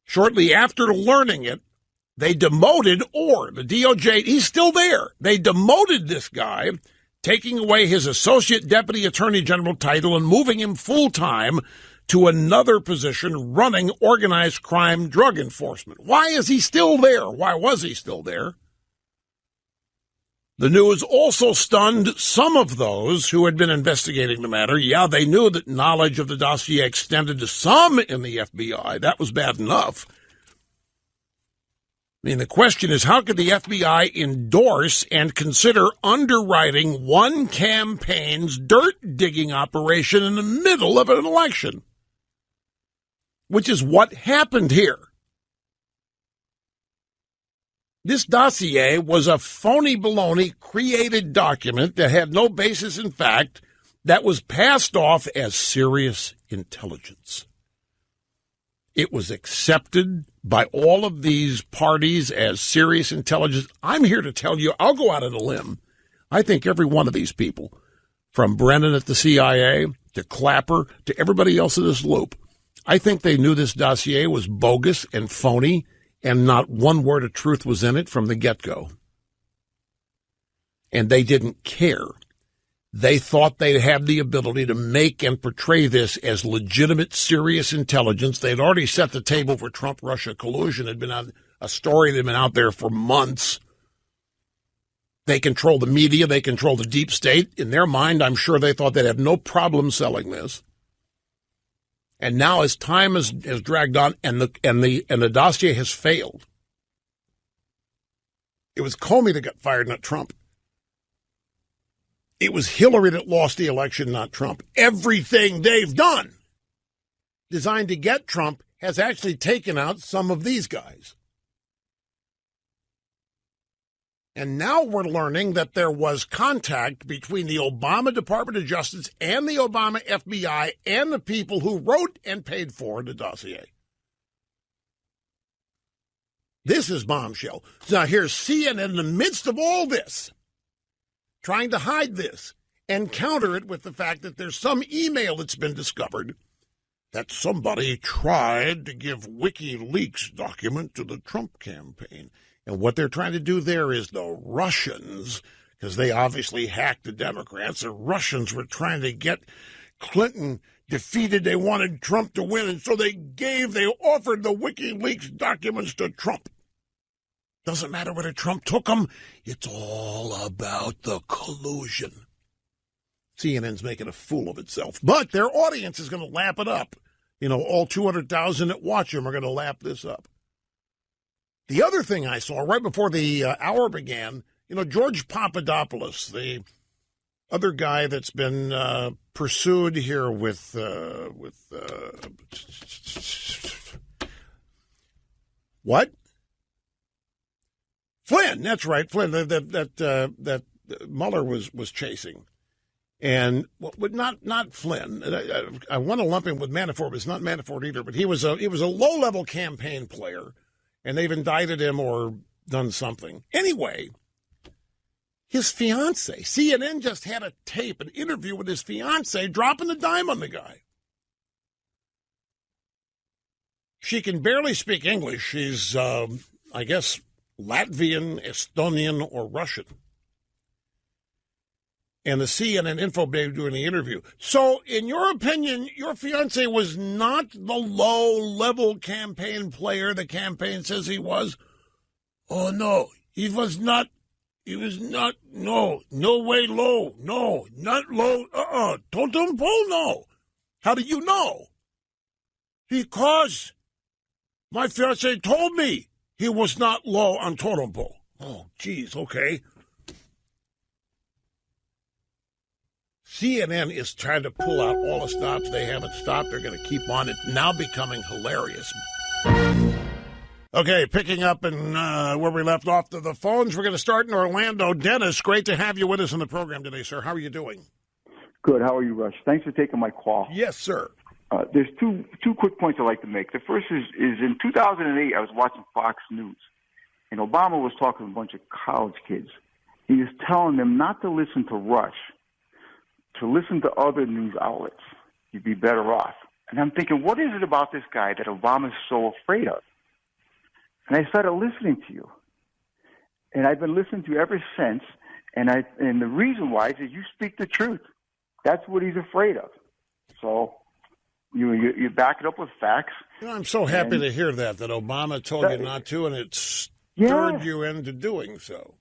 Shortly after learning it, they demoted Orr, the DOJ. He's still there. They demoted this guy, taking away his associate deputy attorney general title and moving him full-time to another position running organized crime drug enforcement. Why is he still there? Why was he still there? The news also stunned some of those who had been investigating the matter. Yeah, they knew that knowledge of the dossier extended to some in the FBI. That was bad enough. I mean, the question is, how could the FBI endorse and consider underwriting one campaign's dirt-digging operation in the middle of an election? Which is what happened here. This dossier was a phony baloney created document that had no basis in fact, that was passed off as serious intelligence. It was accepted by all of these parties as serious intelligence. I'm here to tell you, I'll go out on a limb. I think every one of these people, from Brennan at the CIA to Clapper to everybody else in this loop, I think they knew this dossier was bogus and phony, and not one word of truth was in it from the get-go. And they didn't care. They thought they'd have the ability to make and portray this as legitimate, serious intelligence. They'd already set the table for Trump-Russia collusion. It had been a story that had been out there for months. They control the media. They control the deep state. In their mind, I'm sure they thought they'd have no problem selling this. And now, as time has dragged on, and the dossier has failed, it was Comey that got fired, not Trump. It was Hillary that lost the election, not Trump. Everything they've done designed to get Trump has actually taken out some of these guys. And now we're learning that there was contact between the Obama Department of Justice and the Obama FBI and the people who wrote and paid for the dossier. This is bombshell. Now here's CNN in the midst of all this, trying to hide this and counter it with the fact that there's some email that's been discovered that somebody tried to give WikiLeaks document to the Trump campaign. And what they're trying to do there is the Russians, because they obviously hacked the Democrats, the Russians were trying to get Clinton defeated. They wanted Trump to win, and so they offered the WikiLeaks documents to Trump. Doesn't matter whether Trump took them. It's all about the collusion. CNN's making a fool of itself. But their audience is going to lap it up. You know, all 200,000 that watch them are going to lap this up. The other thing I saw right before the hour began, you know, George Papadopoulos, the other guy that's been pursued here with what? Flynn, that's right, Flynn, that Mueller was chasing. And not Flynn. I want to lump him with Manafort, but it's not Manafort either. But he was a low-level campaign player, and they've indicted him or done something. Anyway, his fiancée, CNN just had a tape, an interview with his fiancée, dropping the dime on the guy. She can barely speak English. She's, I guess, Latvian, Estonian, or Russian. And the CNN info babe doing the interview. So, in your opinion, your fiancé was not the low-level campaign player the campaign says he was? Oh, no, he was not. He was not. No way low. No, not low. Totem pole, no. How do you know? Because my fiancé told me he was not low on totem pole. Oh, geez, okay. CNN is trying to pull out all the stops. They haven't stopped. They're going to keep on. It's now becoming hilarious. Okay, picking up and where we left off to the phones, we're going to start in Orlando. Dennis, great to have you with us on the program today, sir. How are you doing? Good. How are you, Rush? Thanks for taking my call. Yes, sir. There's two quick points I'd like to make. The first is in 2008, I was watching Fox News, and Obama was talking to a bunch of college kids. He was telling them not to listen to Rush, to listen to other news outlets. You'd be better off. And I'm thinking, what is it about this guy that Obama's so afraid of? And I started listening to you. And I've been listening to you ever since. And the reason why is you speak the truth. That's what he's afraid of. So you back it up with facts. I'm so happy to hear that Obama told you not to, and it stirred you into doing so.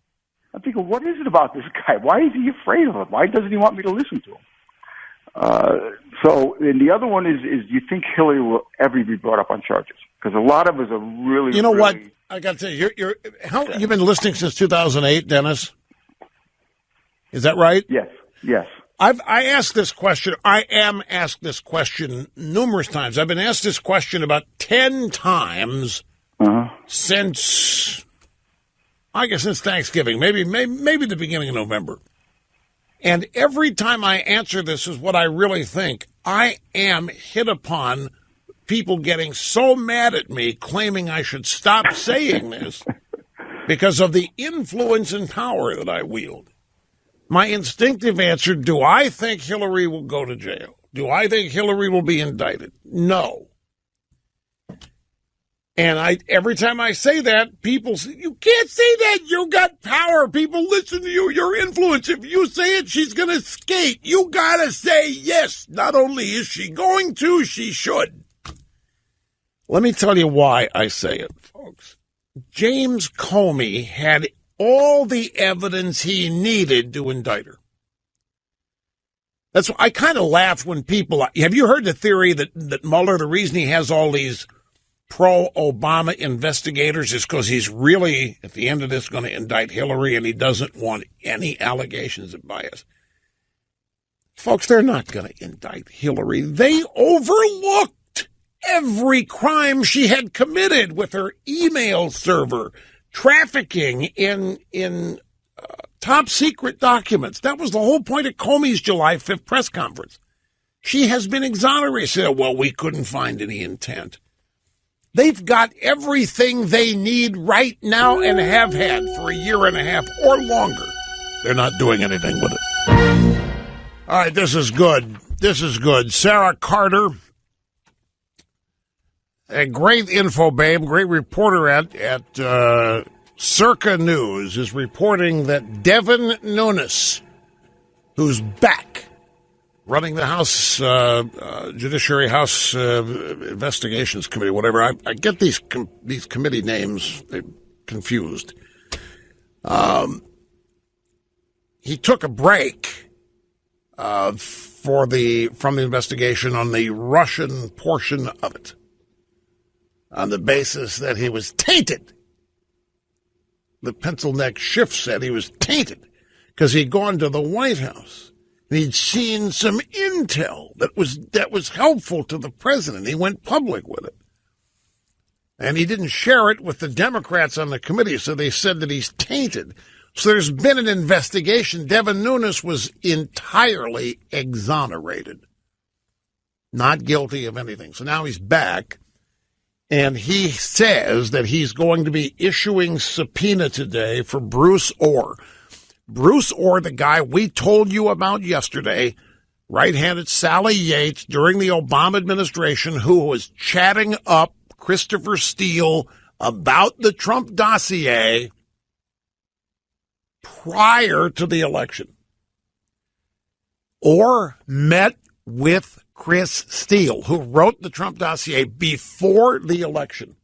I'm thinking, what is it about this guy? Why is he afraid of him? Why doesn't he want me to listen to him? And the other one is you think Hillary will ever be brought up on charges? Because a lot of us are really, You know what? I got to tell you, you've been listening since 2008, Dennis? Is that right? Yes. I asked this question. I am asked this question numerous times. I've been asked this question about 10 times since Thanksgiving, maybe the beginning of November. And every time I answer this is what I really think. I am hit upon people getting so mad at me, claiming I should stop saying this because of the influence and power that I wield. My instinctive answer, do I think Hillary will go to jail? Do I think Hillary will be indicted? No. And every time I say that, people say, you can't say that. You got power. People listen to you. Your influence. If you say it, she's going to skate. You got to say yes. Not only is she going to, she should. Let me tell you why I say it, folks. James Comey had all the evidence he needed to indict her. That's why I kind of laugh when people... Have you heard the theory that Mueller, the reason he has all these pro-Obama investigators is because he's really, at the end of this, going to indict Hillary and he doesn't want any allegations of bias? Folks, they're not going to indict Hillary. They overlooked every crime she had committed with her email server, trafficking in top secret documents. That was the whole point of Comey's July 5th press conference. She has been exonerated. Said, well, we couldn't find any intent. They've got everything they need right now and have had for a year and a half or longer. They're not doing anything with it. All right, this is good. Sarah Carter, a great info babe, great reporter at Circa News, is reporting that Devin Nunes, who's back running the House Judiciary House Investigations Committee, whatever. I get these committee names confused. He took a break from the investigation on the Russian portion of it, on the basis that he was tainted. The pencil neck Schiff said he was tainted because he'd gone to the White House. He'd seen some intel that was helpful to the president. He went public with it. And he didn't share it with the Democrats on the committee, so they said that he's tainted. So there's been an investigation. Devin Nunes was entirely exonerated, not guilty of anything. So now he's back, and he says that he's going to be issuing subpoena today for Bruce Orr. Bruce Orr, the guy we told you about yesterday, right-handed Sally Yates during the Obama administration, who was chatting up Christopher Steele about the Trump dossier prior to the election. Orr met with Chris Steele, who wrote the Trump dossier before the election.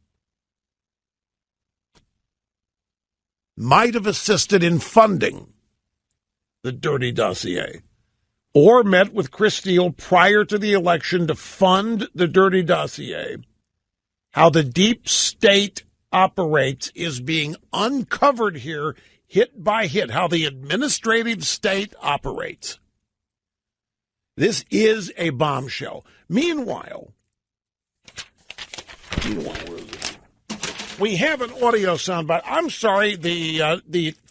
Might have assisted in funding the dirty dossier, or met with Chris Steele prior to the election to fund the dirty dossier. How the deep state operates is being uncovered here, hit by hit, how the administrative state operates. This is a bombshell. Meanwhile, we have an audio soundbite. I'm sorry, the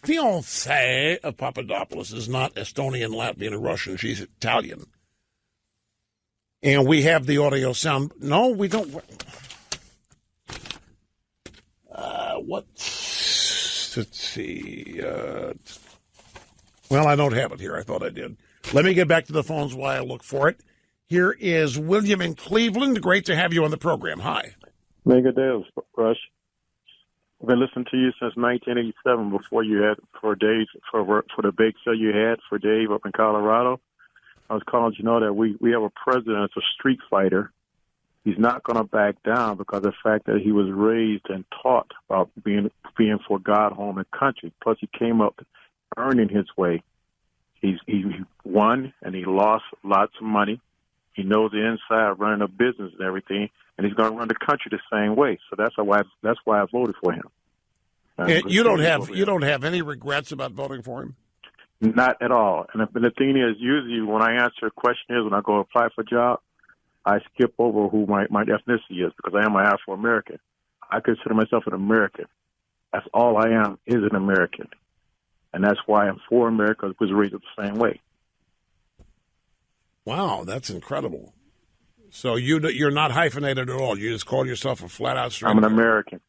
fiancée of Papadopoulos is not Estonian, Latvian, or Russian. She's Italian. And we have the audio sound. No, we don't. What? Let's see. Well, I don't have it here. I thought I did. Let me get back to the phones while I look for it. Here is William in Cleveland. Great to have you on the program. Hi. Mega Dales, Rush. I've been listening to you since 1987. Before you had for the bake sale you had for Dave up in Colorado. I was calling you know that we have a president that's a street fighter. He's not going to back down because of the fact that he was raised and taught about being for God, home, and country. Plus, he came up earning his way. He won and he lost lots of money. He knows the inside running a business and everything, and he's going to run the country the same way. So that's why I voted for him. And you don't have any regrets about voting for him? Not at all. And the thing is, usually when I answer a question when I go apply for a job, I skip over who my ethnicity is because I am an Afro-American. I consider myself an American. That's all I am, is an American. And that's why I'm for America, was raised the same way. Wow, that's incredible. So you're not hyphenated at all. You just call yourself a flat-out straight I'm an American.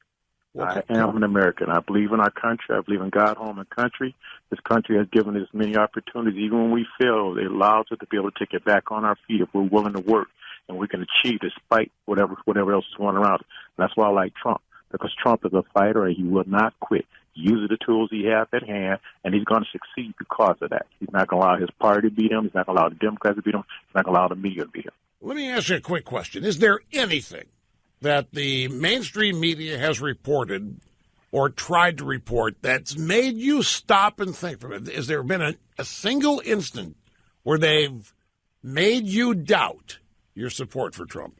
Okay. I am an American. I believe in our country. I believe in God, home, and country. This country has given us many opportunities. Even when we fail, it allows us to be able to take it back on our feet if we're willing to work, and we can achieve despite whatever else is going around us. And that's why I like Trump, because Trump is a fighter, and he will not quit. He uses the tools he has at hand, and he's going to succeed because of that. He's not going to allow his party to beat him. He's not going to allow the Democrats to beat him. He's not going to allow the media to beat him. Let me ask you a quick question. Is there anything that the mainstream media has reported or tried to report that's made you stop and think from it? Has there been a single instant where they've made you doubt your support for Trump?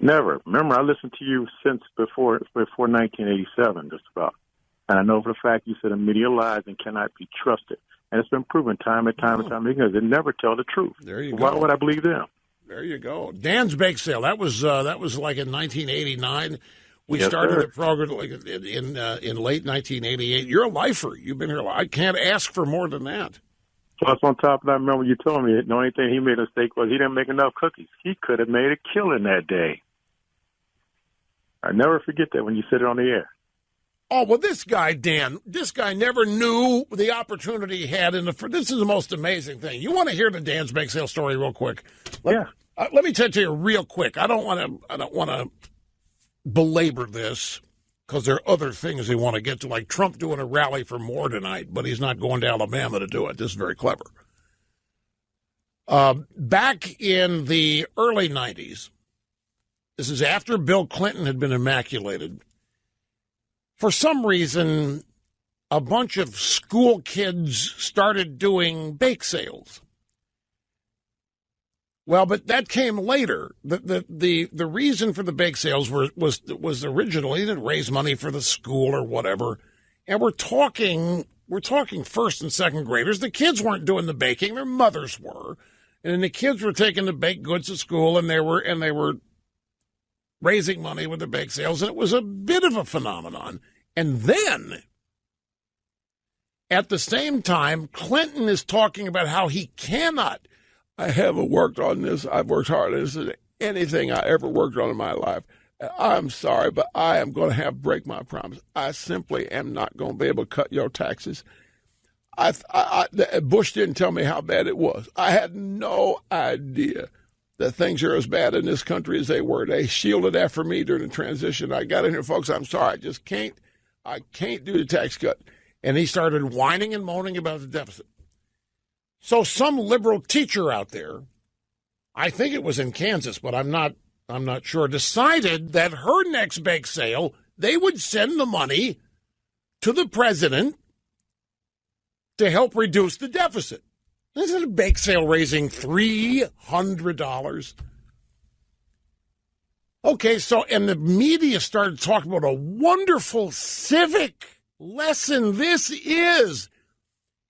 Never. Remember, I listened to you since before 1987, just about. And I know for the fact you said the media lies and cannot be trusted. And it's been proven time and time and time again. They never tell the truth. There you go. Why would I believe them? There you go. Dan's Bake Sale. That was like in 1989. We Yes, started sir. the program like in late 1988. You're a lifer. You've been here. I can't ask for more than that. Plus, on top of that, I remember you told me the only thing he made a mistake was he didn't make enough cookies. He could have made a killing that day. I never forget that when you said it on the air. Oh, well, this guy, Dan, never knew the opportunity he had. This is the most amazing thing. You want to hear the Dan's Bake Sale story real quick? Let me tell you real quick. I don't want to belabor this because there are other things they want to get to, like Trump doing a rally for more tonight, but he's not going to Alabama to do it. This is very clever. Back in the early 90s, this is after Bill Clinton had been immaculated. For some reason, a bunch of school kids started doing bake sales. Well, but that came later. The reason for the bake sales was originally to raise money for the school or whatever. And we're talking first and second graders. The kids weren't doing the baking; their mothers were, and the kids were taking the baked goods to school, and they were raising money with the bake sales, and it was a bit of a phenomenon. And then, at the same time, Clinton is talking about how he cannot. I haven't worked on this. I've worked harder on this than anything I ever worked on in my life. I'm sorry, but I am going to have to break my promise. I simply am not going to be able to cut your taxes. Bush didn't tell me how bad it was. I had no idea that things are as bad in this country as they were. They shielded that from me during the transition. I got in here, folks. I'm sorry. I can't do the tax cut. And he started whining and moaning about the deficit. So some liberal teacher out there, I think it was in Kansas, but I'm not sure, decided that her next bake sale, they would send the money to the president to help reduce the deficit. This is a bake sale raising $300. Okay, so, and the media started talking about a wonderful civic lesson this is.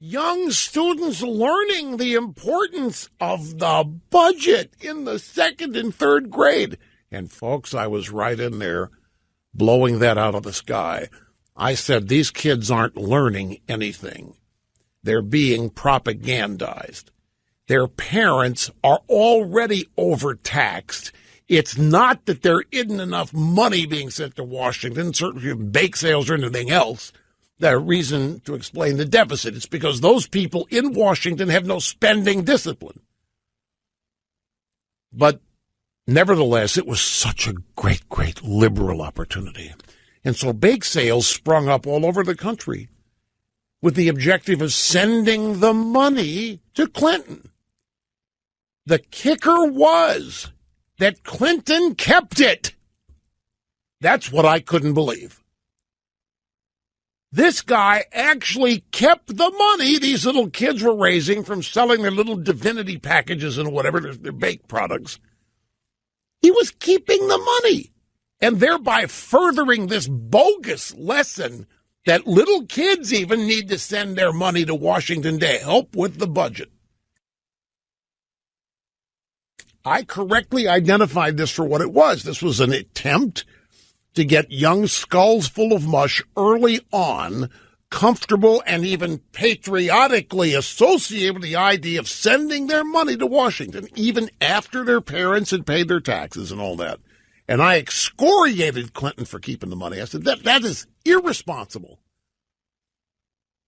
Young students learning the importance of the budget in the second and third grade. And, folks, I was right in there blowing that out of the sky. I said, these kids aren't learning anything. They're being propagandized. Their parents are already overtaxed. It's not that there isn't enough money being sent to Washington, certainly bake sales or anything else. That reason to explain the deficit. It's because those people in Washington have no spending discipline. But nevertheless, it was such a great, great liberal opportunity. And so bake sales sprung up all over the country with the objective of sending the money to Clinton. The kicker was that Clinton kept it. That's what I couldn't believe. This guy actually kept the money these little kids were raising from selling their little divinity packages and whatever, their baked products. He was keeping the money and thereby furthering this bogus lesson that little kids even need to send their money to Washington to help with the budget. I correctly identified this for what it was. This was an attempt to get young skulls full of mush early on, comfortable and even patriotically associated with the idea of sending their money to Washington, even after their parents had paid their taxes and all that. And I excoriated Clinton for keeping the money. I said, that is irresponsible.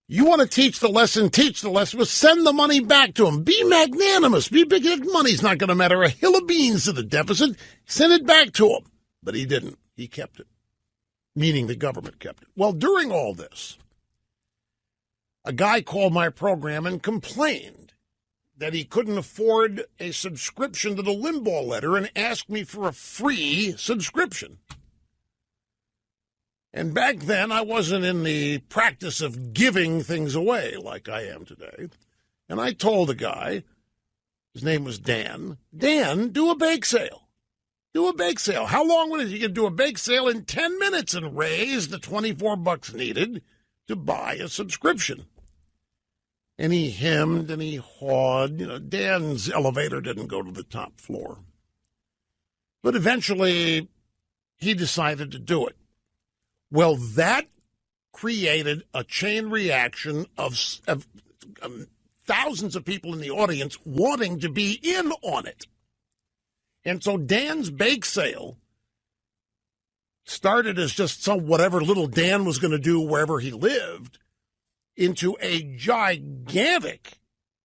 You want to teach the lesson, but send the money back to him. Be magnanimous. Be big. Money's not going to matter a hill of beans to the deficit. Send it back to him. But he didn't. He kept it, meaning the government kept it. Well, during all this, a guy called my program and complained that he couldn't afford a subscription to the Limbaugh letter and asked me for a free subscription. And back then, I wasn't in the practice of giving things away like I am today. And I told the guy, his name was Dan, do a bake sale. Do a bake sale. How long would it take you to do a bake sale in 10 minutes and raise the $24 needed to buy a subscription? And he hemmed and he hawed. You know, Dan's elevator didn't go to the top floor. But eventually, he decided to do it. Well, that created a chain reaction of thousands of people in the audience wanting to be in on it. And so Dan's bake sale started as just some whatever little Dan was going to do wherever he lived into a gigantic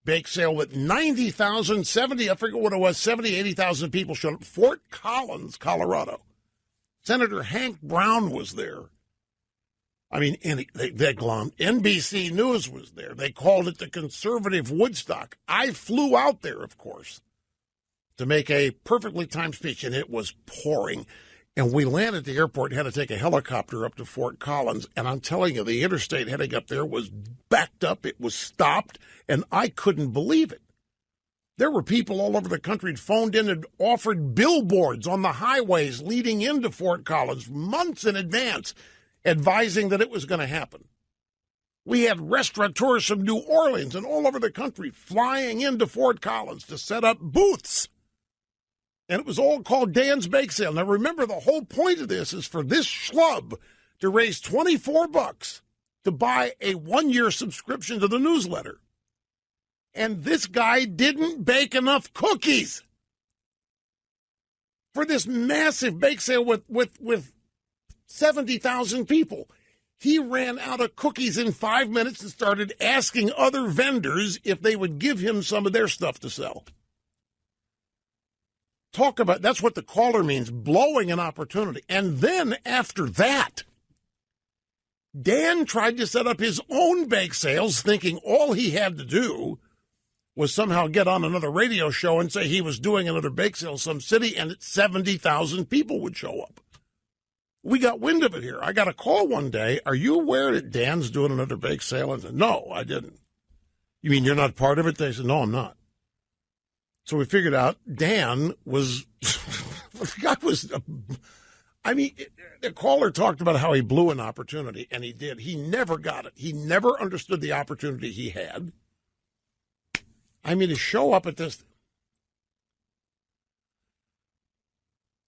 bake sale with 90,000, 70, I forget what it was, 70, 80,000 people showed up. Fort Collins, Colorado. Senator Hank Brown was there. I mean, they glommed. NBC News was there. They called it the conservative Woodstock. I flew out there, of course, to make a perfectly timed speech, and it was pouring. And we landed at the airport and had to take a helicopter up to Fort Collins. And I'm telling you, the interstate heading up there was backed up. It was stopped, and I couldn't believe it. There were people all over the country who'd phoned in and offered billboards on the highways leading into Fort Collins months in advance, advising that it was going to happen. We had restaurateurs from New Orleans and all over the country flying into Fort Collins to set up booths. And it was all called Dan's Bake Sale. Now, remember, the whole point of this is for this schlub to raise $24 to buy a one-year subscription to the newsletter. And this guy didn't bake enough cookies for this massive bake sale with 70,000 people. He ran out of cookies in 5 minutes and started asking other vendors if they would give him some of their stuff to sell. Talk about, that's what the caller means, blowing an opportunity. And then after that, Dan tried to set up his own bake sales, thinking all he had to do was somehow get on another radio show and say he was doing another bake sale in some city, and 70,000 people would show up. We got wind of it here. I got a call one day. Are you aware that Dan's doing another bake sale? I said, no, I didn't. You mean you're not part of it? They said, no, I'm not. So we figured out Dan was, the guy was, I mean, the caller talked about how he blew an opportunity, and he did. He never got it. He never understood the opportunity he had. I mean, to show up at this.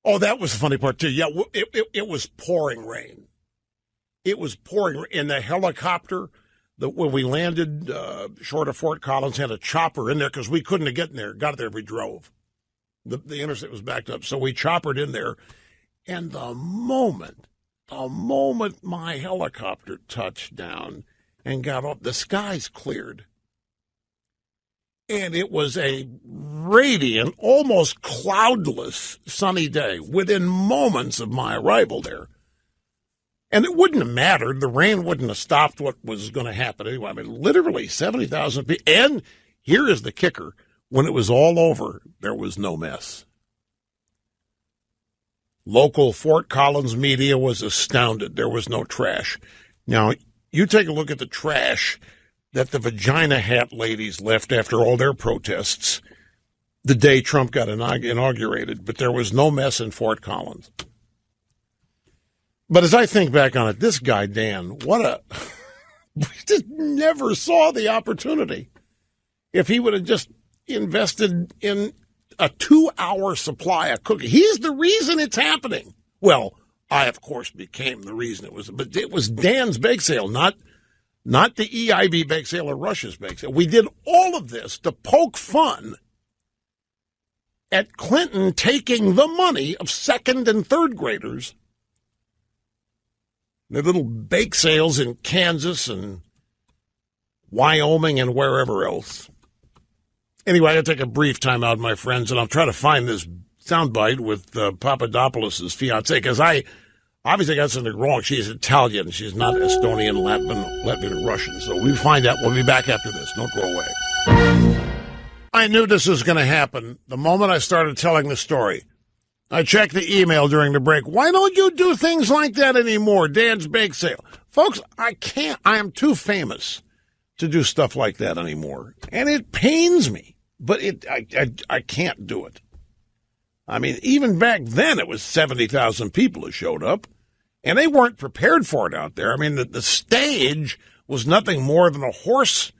Oh, that was the funny part, too. Yeah, it was pouring rain. It was pouring in the helicopter. When we landed short of Fort Collins, had a chopper in there because we couldn't have gotten there. Got there, we drove. The interstate was backed up, so we choppered in there. And the moment my helicopter touched down and got off, the skies cleared. And it was a radiant, almost cloudless, sunny day within moments of my arrival there. And it wouldn't have mattered. The rain wouldn't have stopped what was going to happen anyway. I mean, literally 70,000 people. And here is the kicker. When it was all over, there was no mess. Local Fort Collins media was astounded. There was no trash. Now, you take a look at the trash that the vagina hat ladies left after all their protests the day Trump got inaugurated, but there was no mess in Fort Collins. But as I think back on it, this guy, Dan, we just never saw the opportunity. If he would have just invested in a 2-hour supply of cookies, he's the reason it's happening. Well, I, of course, became the reason but it was Dan's bake sale, not the EIB bake sale or Russia's bake sale. We did all of this to poke fun at Clinton taking the money of second and third graders, their little bake sales in Kansas and Wyoming and wherever else. Anyway, I got to take a brief time out, my friends, and I'll try to find this soundbite with Papadopoulos' fiancée, because I obviously got something wrong. She's Italian. She's not Estonian, Latvian, or Russian. So we find out. We'll be back after this. Don't go away. I knew this was going to happen the moment I started telling the story. I checked the email during the break. Why don't you do things like that anymore? Dan's bake sale. Folks, I can't. I am too famous to do stuff like that anymore. And it pains me, but I can't do it. I mean, even back then, it was 70,000 people who showed up, and they weren't prepared for it out there. I mean, the stage was nothing more than a horse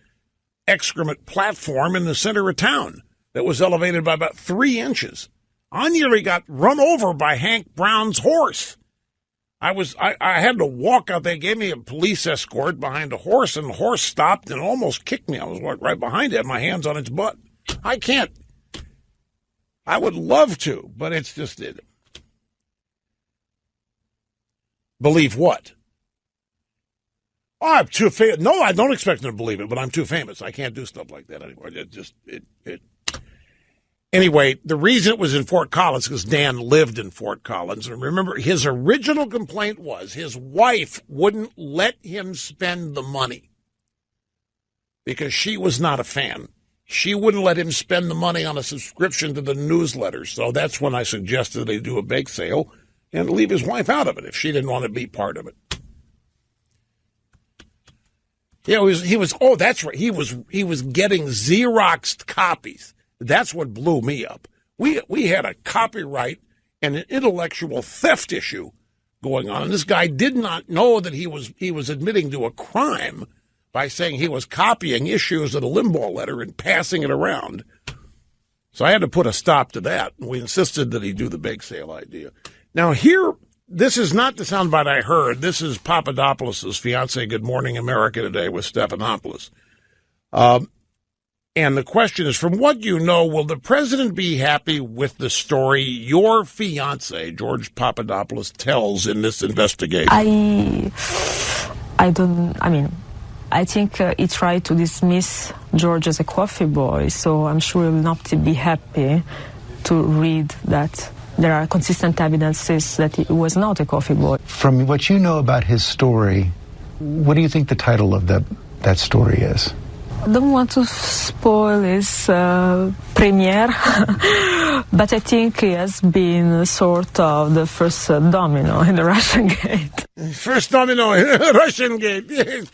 excrement platform in the center of town that was elevated by about 3 inches. I nearly got run over by Hank Brown's horse. I had to walk out. They gave me a police escort behind a horse, and the horse stopped and almost kicked me. I was right behind it, had my hands on its butt. I can't. I would love to, but it's just it. Believe what? Oh, I'm too famous. No, I don't expect them to believe it, but I'm too famous. I can't do stuff like that anymore. Anyway, the reason it was in Fort Collins because Dan lived in Fort Collins. And remember, his original complaint was his wife wouldn't let him spend the money because she was not a fan. She wouldn't let him spend the money on a subscription to the newsletter. So that's when I suggested they do a bake sale and leave his wife out of it if she didn't want to be part of it. Yeah, that's right. He was getting Xeroxed copies. That's what blew me up. We had a copyright and an intellectual theft issue going on, and this guy did not know that he was admitting to a crime by saying he was copying issues of the Limbaugh letter and passing it around. So I had to put a stop to that, and we insisted that he do the bake sale idea. Now here, this is not the soundbite I heard. This is Papadopoulos' fiancée, Good Morning America Today with Stephanopoulos. And the question is, from what you know, will the president be happy with the story your fiancé, George Papadopoulos, tells in this investigation? I think he tried to dismiss George as a coffee boy, so I'm sure he will not be happy to read that there are consistent evidences that he was not a coffee boy. From what you know about his story, what do you think the title of that story is? I don't want to spoil his premiere, but I think he has been sort of the first domino in the Russian Gate. First domino in the Russian Gate, yes.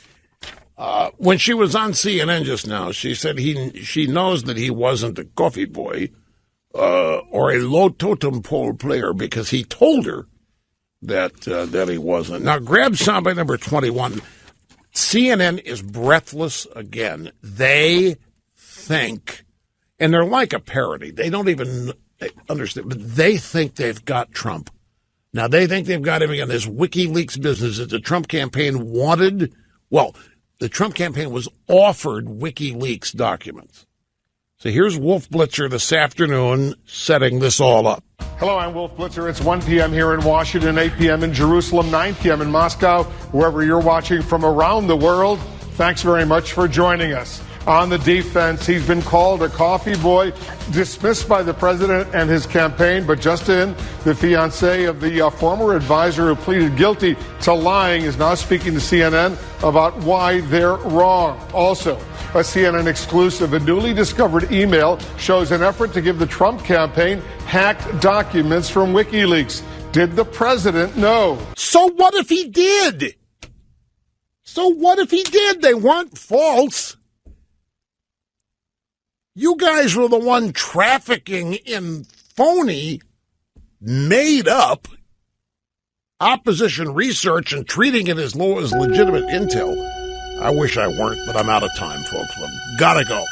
When she was on CNN just now, she said she knows that he wasn't a coffee boy or a low totem pole player because he told her that he wasn't. Now, grab soundbite number 21. CNN is breathless again. They think, and they're like a parody. They don't even understand, but they think they've got Trump. Now, they think they've got him again. This WikiLeaks business that the Trump campaign wanted. Well, the Trump campaign was offered WikiLeaks documents. So here's Wolf Blitzer this afternoon setting this all up. Hello, I'm Wolf Blitzer. It's 1 p.m. here in Washington, 8 p.m. in Jerusalem, 9 p.m. in Moscow. Wherever you're watching from around the world, thanks very much for joining us. on the defense. He's been called a coffee boy, dismissed by the president and his campaign. But just in, the fiancée of the former advisor who pleaded guilty to lying is now speaking to CNN about why they're wrong. Also, a CNN exclusive, a newly discovered email shows an effort to give the Trump campaign hacked documents from WikiLeaks. Did the president know? So what if he did? So what if he did? They weren't false. You guys were the one trafficking in phony, made up opposition research and treating it as low as legitimate intel. I wish I weren't, but I'm out of time, folks. I've gotta go.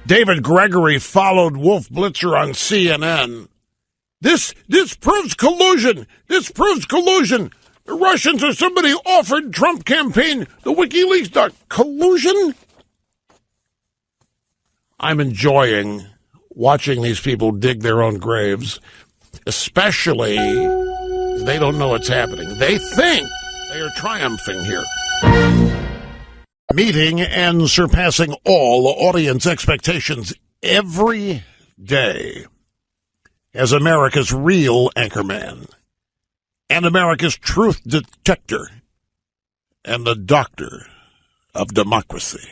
David Gregory followed Wolf Blitzer on CNN. This proves collusion. This proves collusion. The Russians or somebody offered Trump campaign the WikiLeaks collusion. I'm enjoying watching these people dig their own graves, especially if they don't know what's happening. They think they are triumphing here. Meeting and surpassing all audience expectations every day as America's real anchorman and America's truth detector and the doctor of democracy.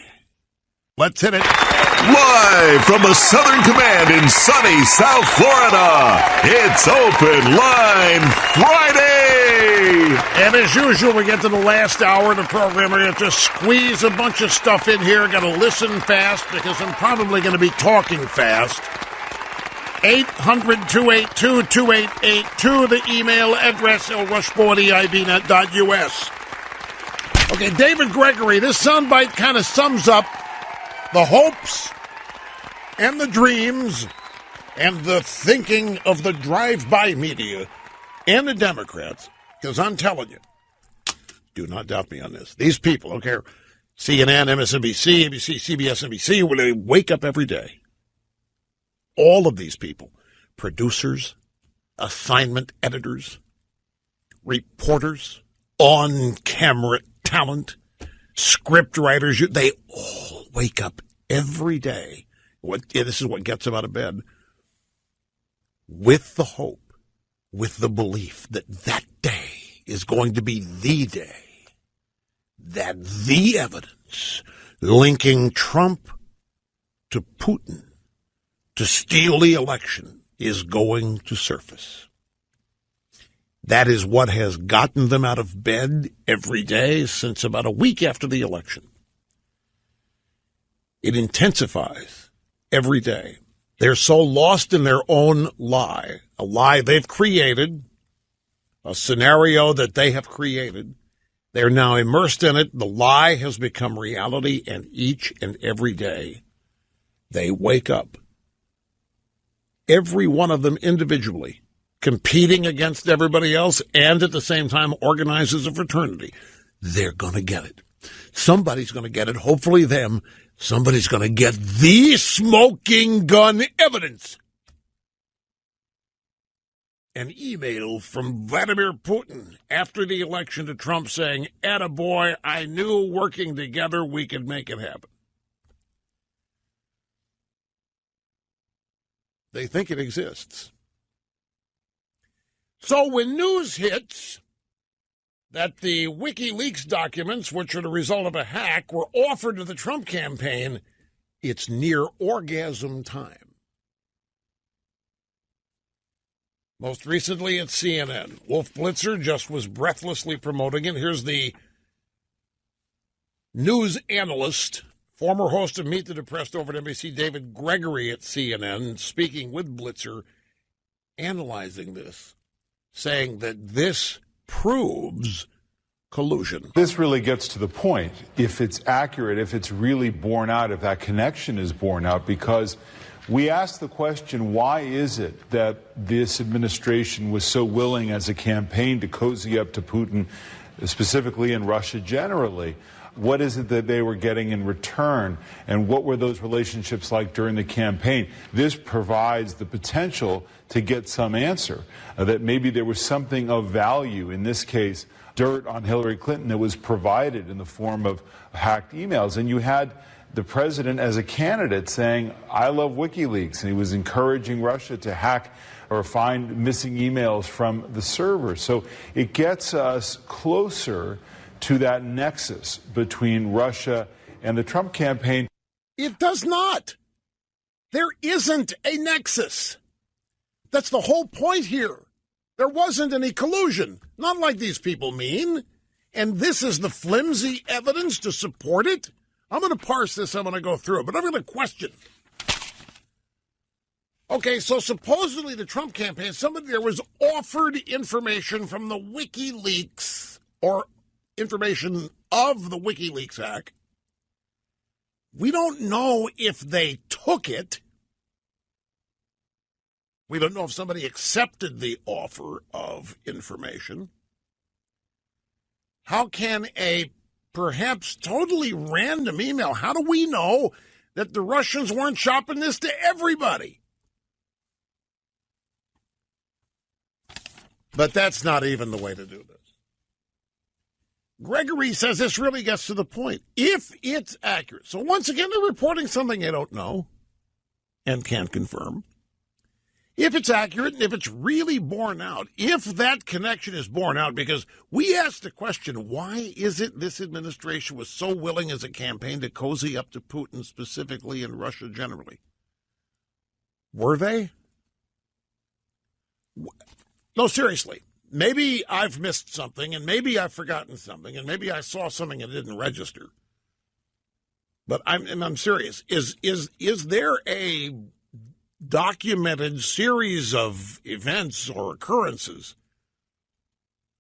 Let's hit it. Live from the Southern Command in sunny South Florida, it's Open Line Friday. And as usual, we get to the last hour of the program. We're going to squeeze a bunch of stuff in here. Got to listen fast because I'm probably going to be talking fast. 800-282-2882, the email address, elrushbo@eibnet.us. Okay, David Gregory, this soundbite kind of sums up the hopes and the dreams and the thinking of the drive-by media and the Democrats, because I'm telling you, do not doubt me on this. These people, okay, CNN, MSNBC, ABC, CBS, NBC, where they wake up every day. All of these people, producers, assignment editors, reporters, on-camera talent, script writers, they all wake up every day. This is what gets them out of bed. With the hope, with the belief that that day is going to be the day, that the evidence linking Trump to Putin to steal the election is going to surface. That is what has gotten them out of bed every day since about a week after the election. It intensifies every day. They're so lost in their own lie, a lie they've created, a scenario that they have created. They're now immersed in it. The lie has become reality, and each and every day they wake up. Every one of them individually, competing against everybody else and at the same time organizes a fraternity. They're going to get it. Somebody's going to get it, hopefully them. Somebody's going to get the smoking gun evidence. An email from Vladimir Putin after the election to Trump saying, "Attaboy, I knew working together we could make it happen." They think it exists. So when news hits that the WikiLeaks documents, which are the result of a hack, were offered to the Trump campaign, it's near orgasm time. Most recently at CNN, Wolf Blitzer just was breathlessly promoting it. Here's the news analyst, former host of Meet the Depressed over at NBC, David Gregory at CNN, speaking with Blitzer, analyzing this, saying that this proves collusion. This really gets to the point, if it's accurate, if it's really borne out, if that connection is borne out, because we ask the question, why is it that this administration was so willing as a campaign to cozy up to Putin, specifically in Russia generally? What is it that they were getting in return, and what were those relationships like during the campaign? This provides the potential to get some answer, that maybe there was something of value, in this case, dirt on Hillary Clinton, that was provided in the form of hacked emails. And you had the president as a candidate saying, I love WikiLeaks, and he was encouraging Russia to hack or find missing emails from the server. So it gets us closer to that nexus between Russia and the Trump campaign. It does not. There isn't a nexus. That's the whole point here. There wasn't any collusion, not like these people mean. And this is the flimsy evidence to support it? I'm going to parse this. I'm going to go through it. But I'm going to question. Okay, so supposedly the Trump campaign, somebody there was offered information from the WikiLeaks or information of the WikiLeaks hack. We don't know if they took it. We don't know if somebody accepted the offer of information. How can a perhaps totally random email, how do we know that the Russians weren't shopping this to everybody? But that's not even the way to do this. Gregory says this really gets to the point. If it's accurate, so once again, they're reporting something they don't know and can't confirm. If it's accurate and if it's really borne out, if that connection is borne out, because we asked the question, why is it this administration was so willing as a campaign to cozy up to Putin specifically and Russia generally? Were they? No, seriously. Maybe I've missed something, and maybe I've forgotten something, and maybe I saw something and didn't register. But I'm serious. Is there a documented series of events or occurrences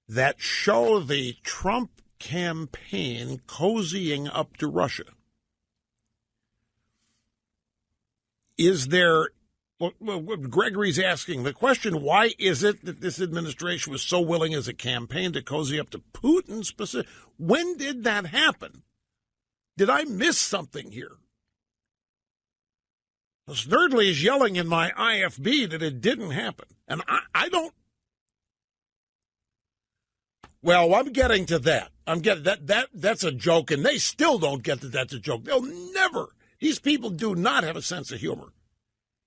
that show the Trump campaign cozying up to Russia? Is there, what Gregory's asking, the question, why is it that this administration was so willing as a campaign to cozy up to Putin specific? When did that happen? Did I miss something here? Snerdley is yelling in my IFB that it didn't happen. And I don't. Well, I'm getting to that. That's a joke, and they still don't get that that's a joke. They'll never. These people do not have a sense of humor.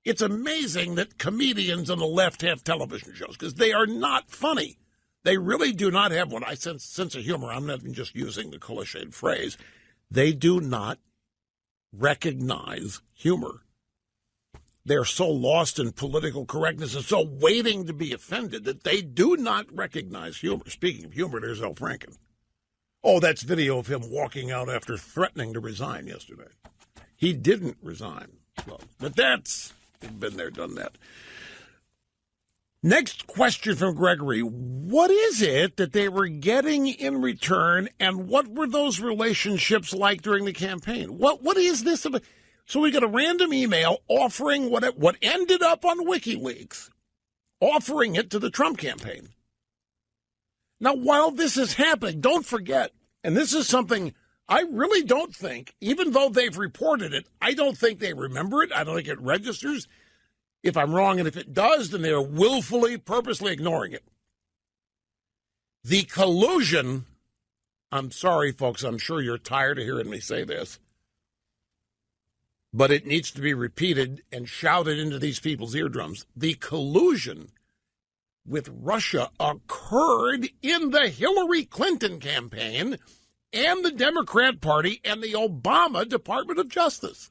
It's amazing that comedians on the left have television shows because they are not funny. They really do not have one. I sense of humor. I'm not even just using the cliched phrase. They do not recognize humor. They're so lost in political correctness and so waiting to be offended that they do not recognize humor. Speaking of humor, there's Al Franken. Oh, that's video of him walking out after threatening to resign yesterday. He didn't resign. Well, but that's been there, done that. Next question from Gregory. What is it that they were getting in return, and what were those relationships like during the campaign? What is this about? So we got a random email offering what ended up on WikiLeaks, offering it to the Trump campaign. Now, while this is happening, don't forget, and this is something I really don't think, even though they've reported it, I don't think they remember it. I don't think it registers. If I'm wrong, and if it does, then they're willfully, purposely ignoring it. The collusion, I'm sorry, folks, I'm sure you're tired of hearing me say this, but it needs to be repeated and shouted into these people's eardrums. The collusion with Russia occurred in the Hillary Clinton campaign and the Democrat Party and the Obama Department of Justice.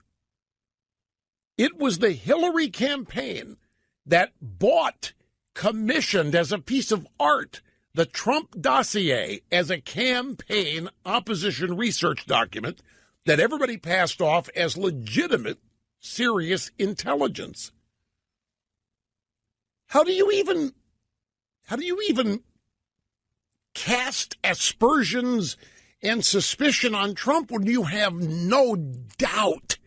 It was the Hillary campaign that bought, commissioned as a piece of art, the Trump dossier as a campaign opposition research document that everybody passed off as legitimate, serious intelligence. How do you even cast aspersions and suspicion on Trump when you have no doubt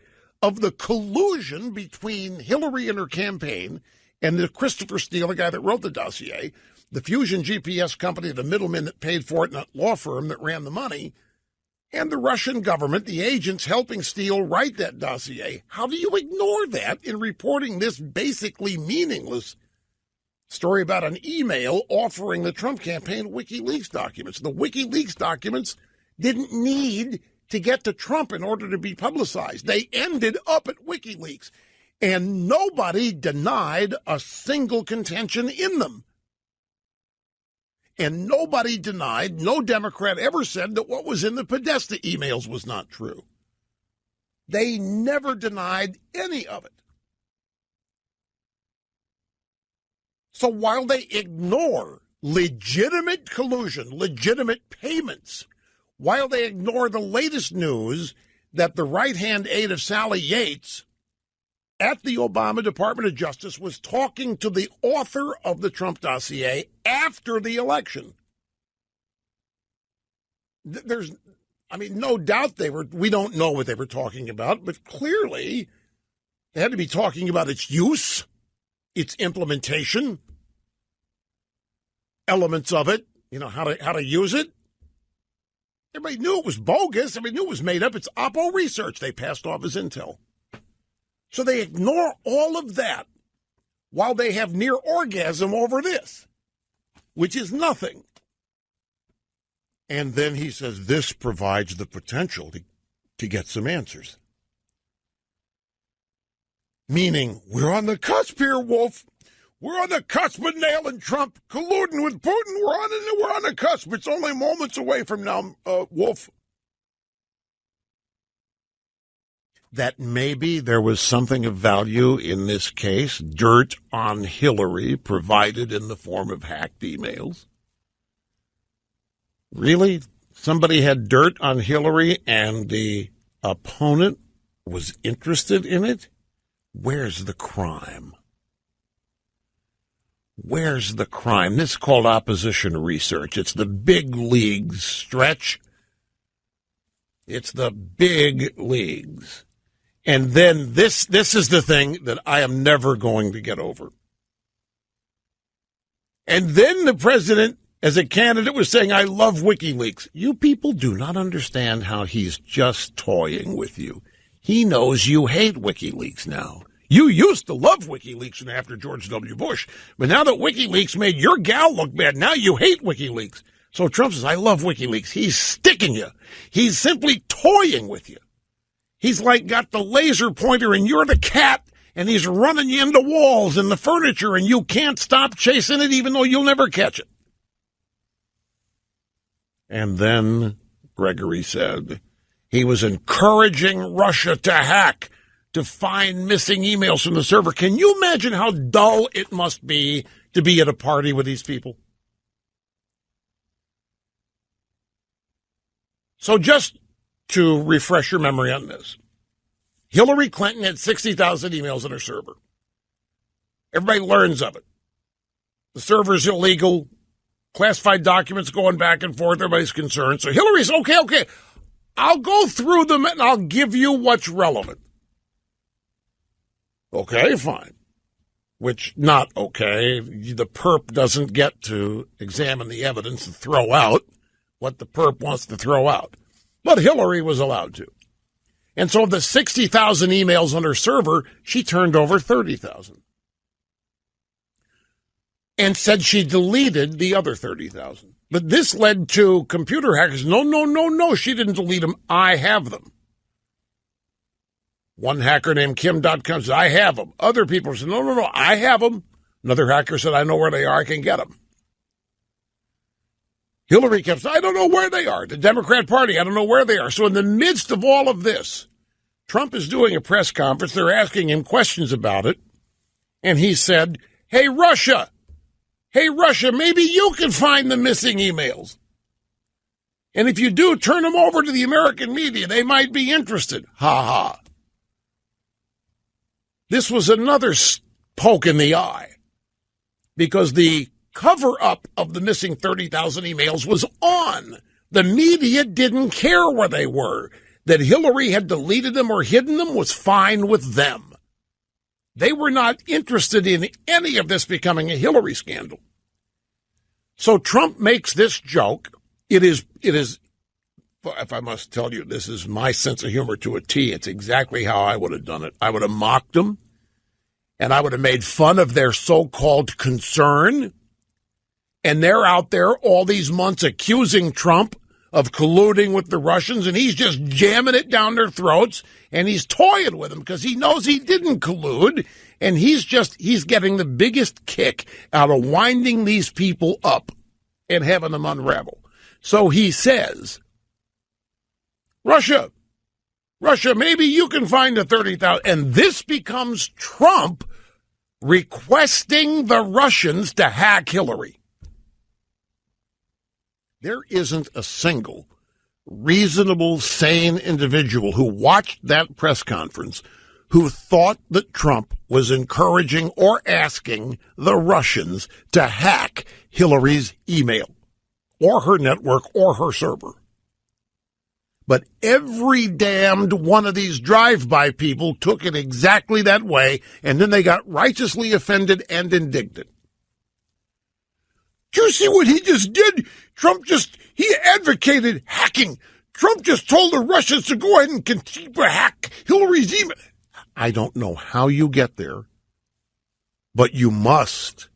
of the collusion between Hillary and her campaign and the Christopher Steele, the guy that wrote the dossier, the Fusion GPS company, the middleman that paid for it, and that law firm that ran the money, and the Russian government, the agents helping Steele write that dossier? How do you ignore that in reporting this basically meaningless story about an email offering the Trump campaign WikiLeaks documents? The WikiLeaks documents didn't need to get to Trump in order to be publicized. They ended up at WikiLeaks, and nobody denied a single contention in them. And nobody denied, no Democrat ever said that what was in the Podesta emails was not true. They never denied any of it. So while they ignore legitimate collusion, legitimate payments, while they ignore the latest news that the right-hand aide of Sally Yates at the Obama Department of Justice was talking to the author of the Trump dossier after the election. There's, no doubt we don't know what they were talking about, but clearly they had to be talking about its use, its implementation, elements of it, how to use it. Everybody knew it was bogus. Everybody knew it was made up. It's Oppo research they passed off as intel. So they ignore all of that while they have near orgasm over this, which is nothing. And then he says this provides the potential to get some answers. Meaning, we're on the cusp here, Wolf. We're on the cusp of nailing Trump, colluding with Putin. We're on the cusp. It's only moments away from now, Wolf. That maybe there was something of value in this case, dirt on Hillary provided in the form of hacked emails. Really? Somebody had dirt on Hillary and the opponent was interested in it? Where's the crime? Where's the crime? This is called opposition research. It's the big leagues, Stretch. It's the big leagues. And then this is the thing that I am never going to get over. And then the president, as a candidate, was saying, I love WikiLeaks. You people do not understand how he's just toying with you. He knows you hate WikiLeaks now. You used to love WikiLeaks after George W. Bush, but now that WikiLeaks made your gal look bad, now you hate WikiLeaks. So Trump says, I love WikiLeaks. He's sticking you. He's simply toying with you. He's like got the laser pointer and you're the cat, and he's running you into walls and the furniture, and you can't stop chasing it even though you'll never catch it. And then Gregory said he was encouraging Russia to hack, to find missing emails from the server. Can you imagine how dull it must be to be at a party with these people? So just to refresh your memory on this, Hillary Clinton had 60,000 emails on her server. Everybody learns of it. The server's illegal, classified documents going back and forth, everybody's concerned. So Hillary's, okay, I'll go through them and I'll give you what's relevant. Okay, fine. Which, not okay. The perp doesn't get to examine the evidence and throw out what the perp wants to throw out. But Hillary was allowed to. And so of the 60,000 emails on her server, she turned over 30,000. And said she deleted the other 30,000. But this led to computer hackers. No, she didn't delete them. I have them. One hacker named Kim.com said, I have them. Other people said, no, I have them. Another hacker said, I know where they are. I can get them. Hillary kept saying, I don't know where they are. The Democrat Party, I don't know where they are. So in the midst of all of this, Trump is doing a press conference. They're asking him questions about it. And he said, hey, Russia, maybe you can find the missing emails. And if you do, turn them over to the American media. They might be interested. Ha ha. This was another poke in the eye because the cover-up of the missing 30,000 emails was on. The media didn't care where they were. That Hillary had deleted them or hidden them was fine with them. They were not interested in any of this becoming a Hillary scandal. So Trump makes this joke. It is, if I must tell you, this is my sense of humor to a T. It's exactly how I would have done it. I would have mocked them, and I would have made fun of their so-called concern. And they're out there all these months accusing Trump of colluding with the Russians, and he's just jamming it down their throats, and he's toying with them because he knows he didn't collude, and he's getting the biggest kick out of winding these people up and having them unravel. So he says, Russia, maybe you can find the 30,000. And this becomes Trump requesting the Russians to hack Hillary. There isn't a single reasonable, sane individual who watched that press conference who thought that Trump was encouraging or asking the Russians to hack Hillary's email or her network or her server. But every damned one of these drive-by people took it exactly that way, and then they got righteously offended and indignant. Do you see what he just did? He advocated hacking. Trump just told the Russians to go ahead and continue to hack Hillary's email. I don't know how you get there, but you must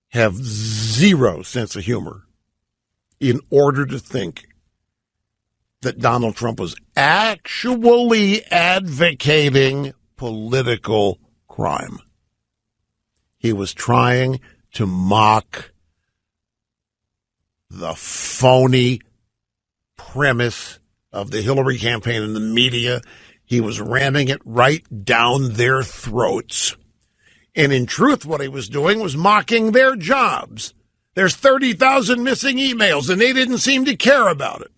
have zero sense of humor in order to think that Donald Trump was actually advocating political crime. He was trying to mock the phony premise of the Hillary campaign in the media. He was ramming it right down their throats. And in truth, what he was doing was mocking their jobs. There's 30,000 missing emails, and they didn't seem to care about it.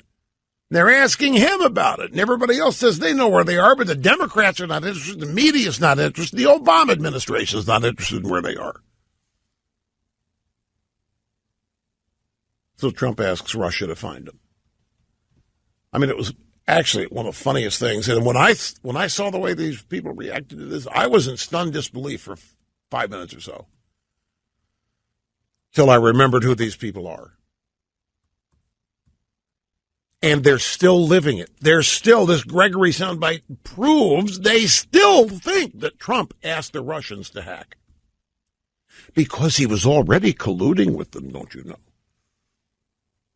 They're asking him about it, and everybody else says they know where they are, but the Democrats are not interested, the media's not interested, the Obama administration is not interested in where they are. So Trump asks Russia to find him. I mean, it was actually one of the funniest things. And when I saw the way these people reacted to this, I was in stunned disbelief for 5 minutes or so, till I remembered who these people are. And they're still living it. They're still, this Gregory soundbite proves they still think that Trump asked the Russians to hack. Because he was already colluding with them, don't you know?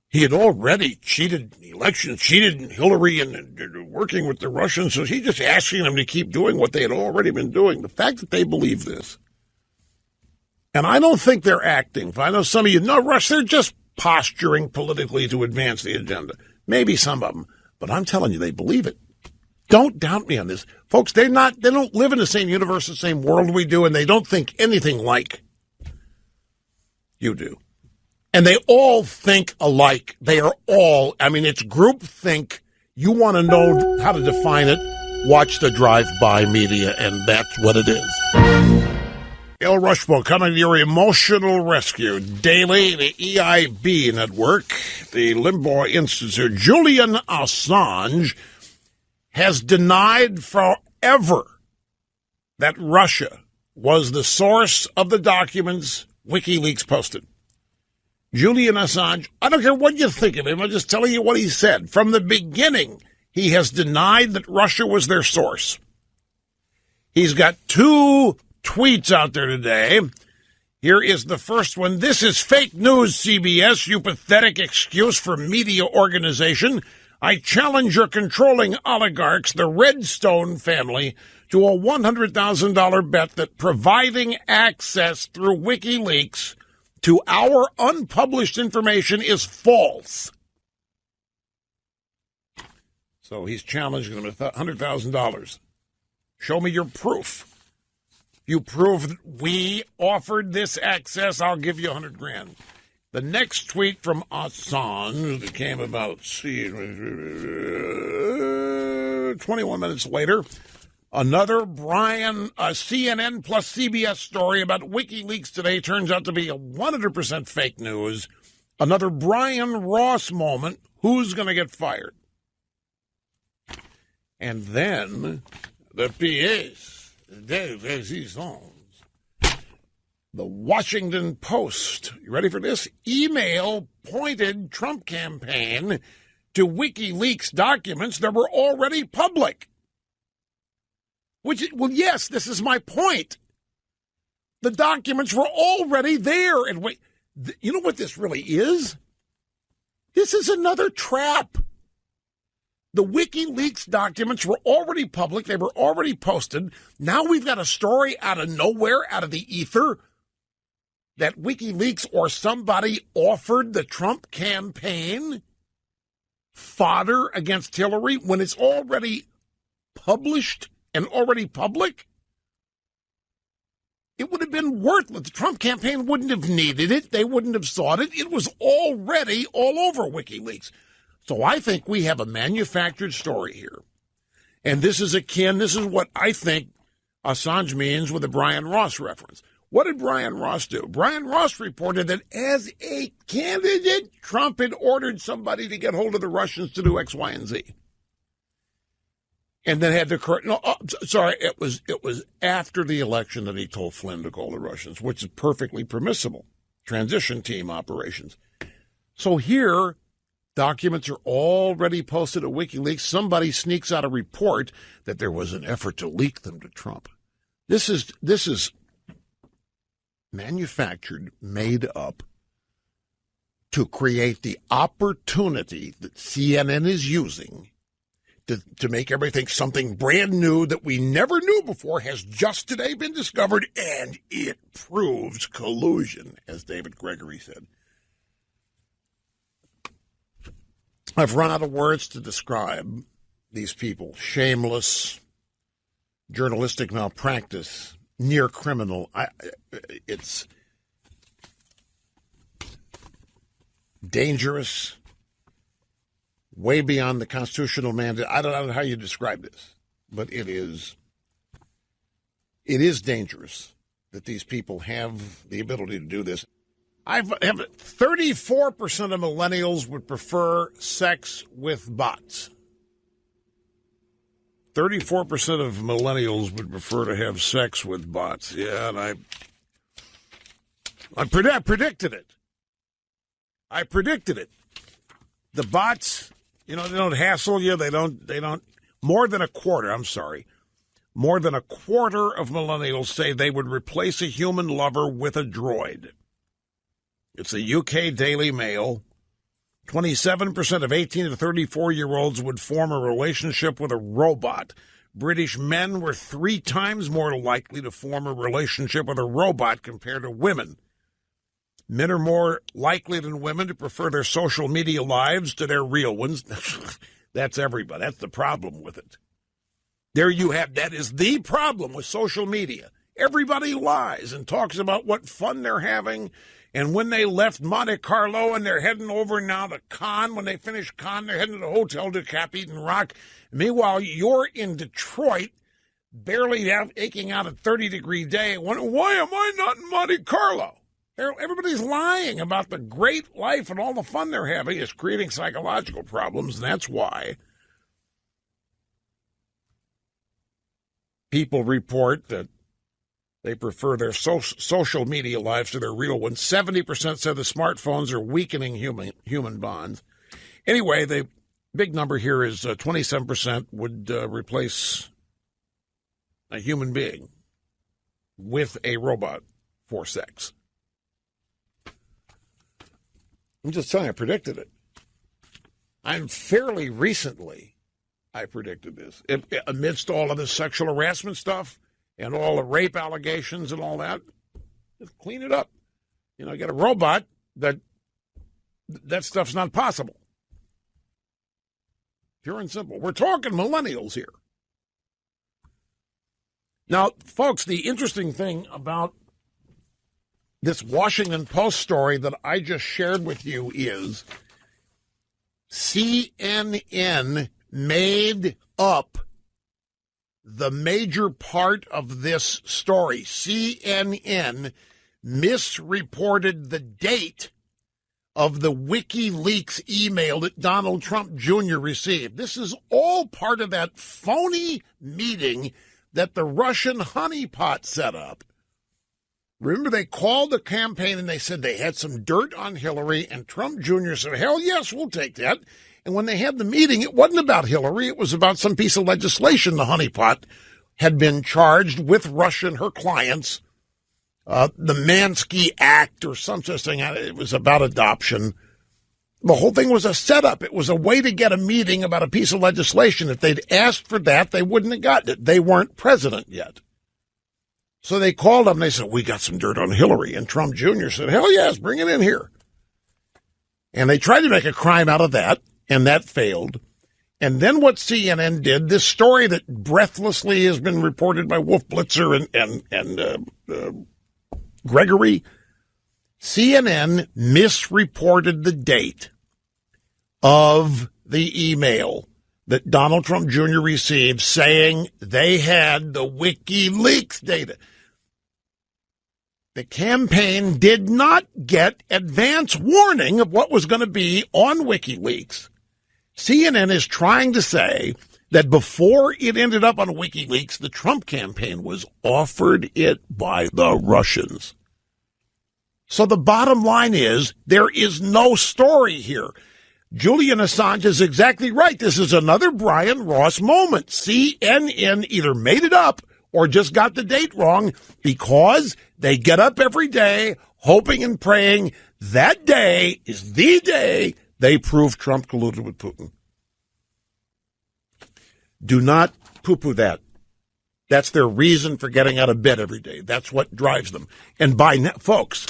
He had already cheated in the election, cheated in Hillary, and working with the Russians, so he's just asking them to keep doing what they had already been doing. The fact that they believe this, and I don't think they're acting. I know some of you, no, Rush, they're just posturing politically to advance the agenda. Maybe some of them, but I'm telling you, they believe it. Don't doubt me on this. Folks, they don't live in the same universe, the same world we do, and they don't think anything like you do. And they all think alike. They are all, it's group think. You want to know how to define it, watch the drive-by media, and that's what it is. El Rushmo coming to your emotional rescue daily, the EIB network, the Limbaugh Institute. Julian Assange has denied forever that Russia was the source of the documents WikiLeaks posted. Julian Assange, I don't care what you think of him, I'm just telling you what he said. From the beginning, he has denied that Russia was their source. He's got 2 tweets out there today. Here is the first one. This is fake news, CBS, you pathetic excuse for media organization. I challenge your controlling oligarchs, the Redstone family, to a $100,000 bet that providing access through WikiLeaks to our unpublished information is false. So he's challenging them at $100,000. Show me your proof. You prove that we offered this access, I'll give you $100,000. The next tweet from Assange that came about 21 minutes later. Another CNN plus CBS story about WikiLeaks today turns out to be a 100% fake news. Another Brian Ross moment. Who's going to get fired? And then the pièce de résistance. The Washington Post. You ready for this? Email pointed Trump campaign to WikiLeaks documents that were already public. Well, yes, this is my point. The documents were already there. And wait, you know what this really is? This is another trap. The WikiLeaks documents were already public. They were already posted. Now we've got a story out of nowhere, out of the ether, that WikiLeaks or somebody offered the Trump campaign fodder against Hillary when it's already published and already public. It would have been worthless. The Trump campaign wouldn't have needed it. They wouldn't have sought it. It was already all over WikiLeaks. So I think we have a manufactured story here. And this is what I think Assange means with the Brian Ross reference. What did Brian Ross do? Brian Ross reported that as a candidate, Trump had ordered somebody to get hold of the Russians to do X, Y, and Z. And then had to correct. No, it was after the election that he told Flynn to call the Russians, which is perfectly permissible. Transition team operations. So here, documents are already posted at WikiLeaks. Somebody sneaks out a report that there was an effort to leak them to Trump. This is manufactured, made up to create the opportunity that CNN is using to make everything something brand new that we never knew before has just today been discovered, and it proves collusion, as David Gregory said. I've run out of words to describe these people. Shameless, journalistic malpractice, near criminal. It's dangerous, way beyond the constitutional mandate. I don't know how you describe this, but it is dangerous that these people have the ability to do this. I have 34% of millennials would prefer sex with bots. 34% of millennials would prefer to have sex with bots. Yeah, and I predicted it. I predicted it. The bots, they don't hassle you. They don't. More than a quarter of millennials say they would replace a human lover with a droid. It's a UK Daily Mail. 27% of 18 to 34-year-olds would form a relationship with a robot. British men were 3 times more likely to form a relationship with a robot compared to women. Men are more likely than women to prefer their social media lives to their real ones. That's everybody. That's the problem with it. There you have. That is the problem with social media. Everybody lies and talks about what fun they're having. And when they left Monte Carlo and they're heading over now to Cannes, when they finish Cannes, they're heading to the Hotel du Cap eating rock. Meanwhile, you're in Detroit, barely aching out a 30-degree day. Why am I not in Monte Carlo? Everybody's lying about the great life and all the fun they're having. It's creating psychological problems, and that's why people report that they prefer their social media lives to their real ones. 70% said the smartphones are weakening human bonds. Anyway, the big number here is 27% would replace a human being with a robot for sex. I'm just telling you, I predicted it. Fairly recently, I predicted this. Amidst all of the sexual harassment stuff, and all the rape allegations and all that, just clean it up. Get a robot that stuff's not possible. Pure and simple. We're talking millennials here. Now, folks, the interesting thing about this Washington Post story that I just shared with you is CNN made up the major part of this story. CNN misreported the date of the WikiLeaks email that Donald Trump Jr. received. This is all part of that phony meeting that the Russian honeypot set up. Remember, they called the campaign and they said they had some dirt on Hillary, and Trump Jr. said, hell yes, we'll take that. And when they had the meeting, it wasn't about Hillary. It was about some piece of legislation the honeypot had been charged with Russia and her clients, the Mansky Act or some such thing. It was about adoption. The whole thing was a setup. It was a way to get a meeting about a piece of legislation. If they'd asked for that, they wouldn't have gotten it. They weren't president yet. So they called him. They said, we got some dirt on Hillary. And Trump Jr. said, hell yes, bring it in here. And they tried to make a crime out of that, and that failed. And then what CNN did, this story that breathlessly has been reported by Wolf Blitzer and Gregory, CNN misreported the date of the email that Donald Trump Jr. received saying they had the WikiLeaks data. The campaign did not get advance warning of what was going to be on WikiLeaks. CNN is trying to say that before it ended up on WikiLeaks, the Trump campaign was offered it by the Russians. So the bottom line is there is no story here. Julian Assange is exactly right. This is another Brian Ross moment. CNN either made it up or just got the date wrong because they get up every day hoping and praying that day is the day they prove Trump colluded with Putin. Do not poo-poo that. That's their reason for getting out of bed every day. That's what drives them. And by now, folks,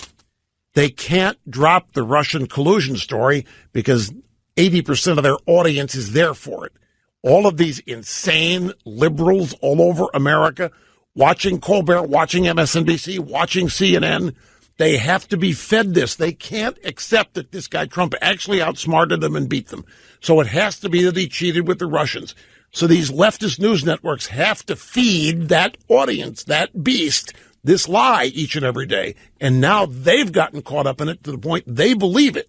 they can't drop the Russian collusion story because 80% of their audience is there for it. All of these insane liberals all over America watching Colbert, watching MSNBC, watching CNN, they have to be fed this. They can't accept that this guy Trump actually outsmarted them and beat them. So it has to be that he cheated with the Russians. So these leftist news networks have to feed that audience, that beast, this lie each and every day. And now they've gotten caught up in it to the point they believe it.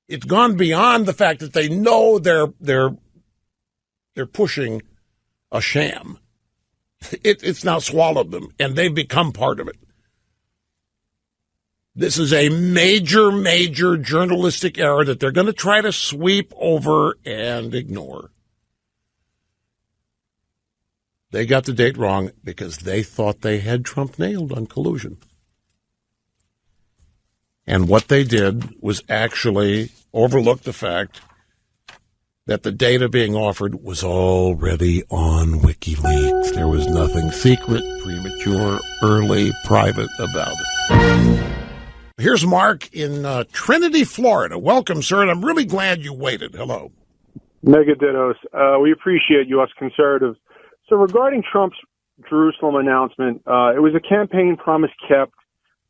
It's gone beyond the fact that they know they're pushing a sham. It's now swallowed them, and they've become part of it. This is a major, major journalistic error that they're going to try to sweep over and ignore. They got the date wrong because they thought they had Trump nailed on collusion. And what they did was actually overlook the fact that the data being offered was already on WikiLeaks. There was nothing secret, premature, early, private about it. Here's Mark in Trinity, Florida. Welcome, sir, and I'm really glad you waited. Hello. Mega dittos. We appreciate you, us conservatives. So regarding Trump's Jerusalem announcement, it was a campaign promise kept.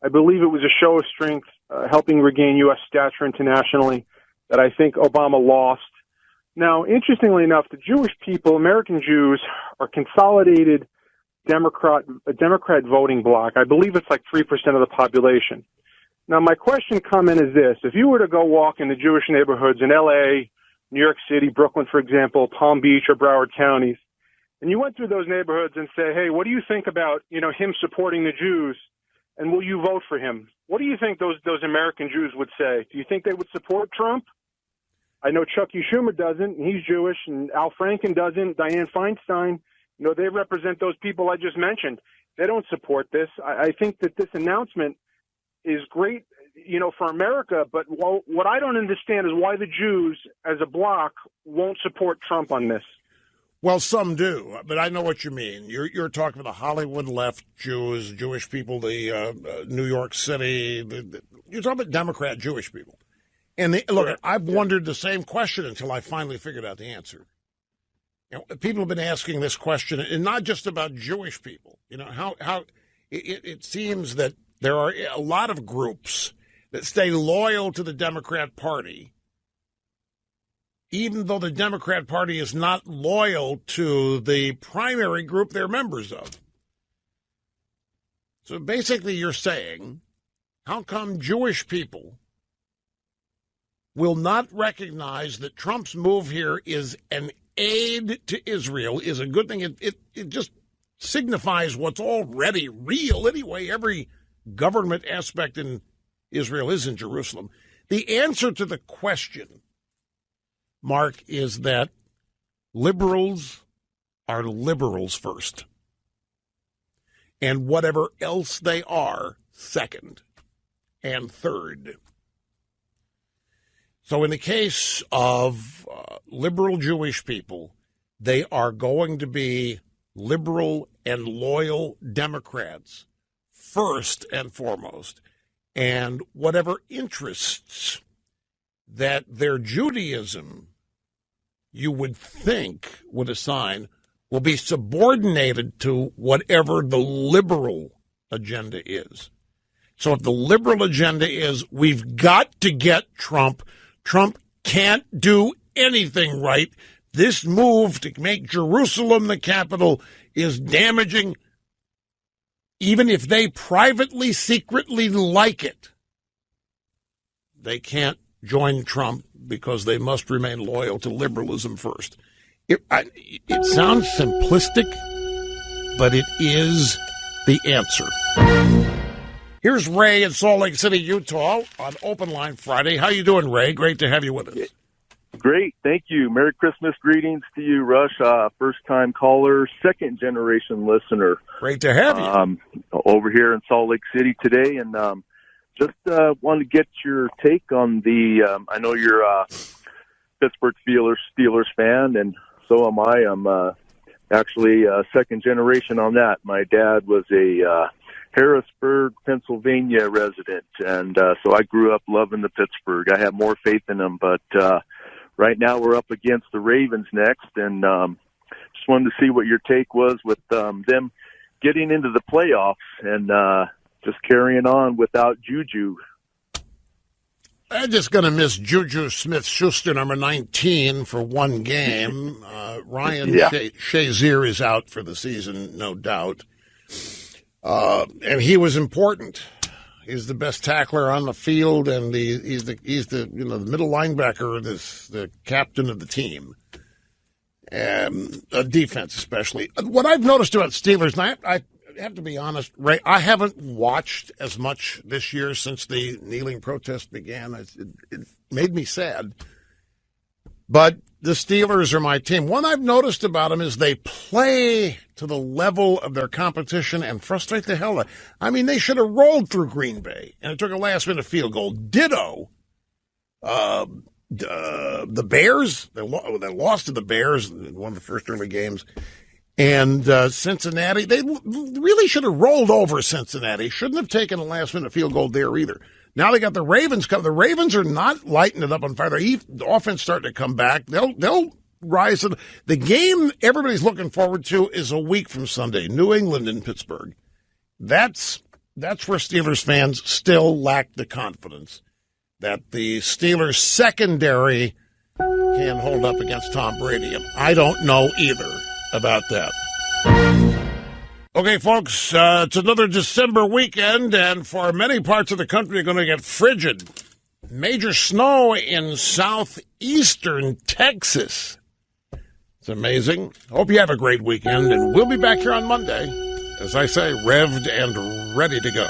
I believe it was a show of strength, helping regain U.S. stature internationally that I think Obama lost. Now, interestingly enough, the Jewish people, American Jews, are consolidated Democrat voting bloc. I believe it's like 3% of the population. Now, my comment is this. If you were to go walk in the Jewish neighborhoods in L.A., New York City, Brooklyn, for example, Palm Beach or Broward counties, and you went through those neighborhoods and say, hey, what do you think about, him supporting the Jews, and will you vote for him? What do you think those American Jews would say? Do you think they would support Trump? I know Chuck E. Schumer doesn't, and he's Jewish, and Al Franken doesn't, Dianne Feinstein. They represent those people I just mentioned. They don't support this. I think that this announcement is great, for America, but what I don't understand is why the Jews, as a bloc, won't support Trump on this. Well, some do, but I know what you mean. You're talking about the Hollywood left Jews, Jewish people, the New York City. You're talking about Democrat Jewish people. And look, I've wondered the same question until I finally figured out the answer. People have been asking this question, and not just about Jewish people. How it seems that there are a lot of groups that stay loyal to the Democrat Party, even though the Democrat Party is not loyal to the primary group they're members of. So basically you're saying, how come Jewish people will not recognize that Trump's move here is an aid to Israel, is a good thing? It just signifies what's already real anyway. Every government aspect in Israel is in Jerusalem. The answer to the question, Mark, is that liberals are liberals first, and whatever else they are, second and third. So in the case of liberal Jewish people, they are going to be liberal and loyal Democrats first and foremost. And whatever interests that their Judaism, you would think, would assign, will be subordinated to whatever the liberal agenda is. So if the liberal agenda is we've got to get Trump, Trump can't do anything right. This move to make Jerusalem the capital is damaging, even if they privately, secretly like it. They can't join Trump because they must remain loyal to liberalism first. It sounds simplistic, but it is the answer. Here's Ray in Salt Lake City, Utah, on Open Line Friday. How you doing, Ray? Great to have you with us. Great. Thank you. Merry Christmas greetings to you, Rush. First-time caller, second-generation listener. Great to have you. Over here in Salt Lake City today. And just wanted to get your take on the I know you're a Pittsburgh Steelers fan, and so am I. I'm actually second generation on that. My dad was a Harrisburg, Pennsylvania resident, and so I grew up loving the Pittsburgh. I have more faith in them, but right now we're up against the Ravens next, and just wanted to see what your take was with them getting into the playoffs and just carrying on without Juju. I'm just going to miss Juju Smith-Schuster, number 19, for one game. Ryan Shazier is out for the season, no doubt. And he was important. He's the best tackler on the field, and he's the the middle linebacker, the captain of the team, and defense especially. What I've noticed about Steelers, and I have to be honest, Ray, I haven't watched as much this year since the kneeling protest began. It made me sad. But the Steelers are my team. One I've noticed about them is they play to the level of their competition and frustrate the hell out. I mean, they should have rolled through Green Bay, and it took a last-minute field goal. Ditto. The Bears, they lost to the Bears in one of the first early games. And Cincinnati, they really should have rolled over Cincinnati. Shouldn't have taken a last-minute field goal there either. Now they got the Ravens coming. The Ravens are not lighting it up on fire. The offense starting to come back. They'll rise. The game everybody's looking forward to is a week from Sunday, New England and Pittsburgh. That's where Steelers fans still lack the confidence that the Steelers secondary can hold up against Tom Brady. And I don't know either about that. Okay, folks, it's another December weekend, and for many parts of the country, you're going to get frigid. Major snow in southeastern Texas. It's amazing. Hope you have a great weekend, and we'll be back here on Monday, as I say, revved and ready to go.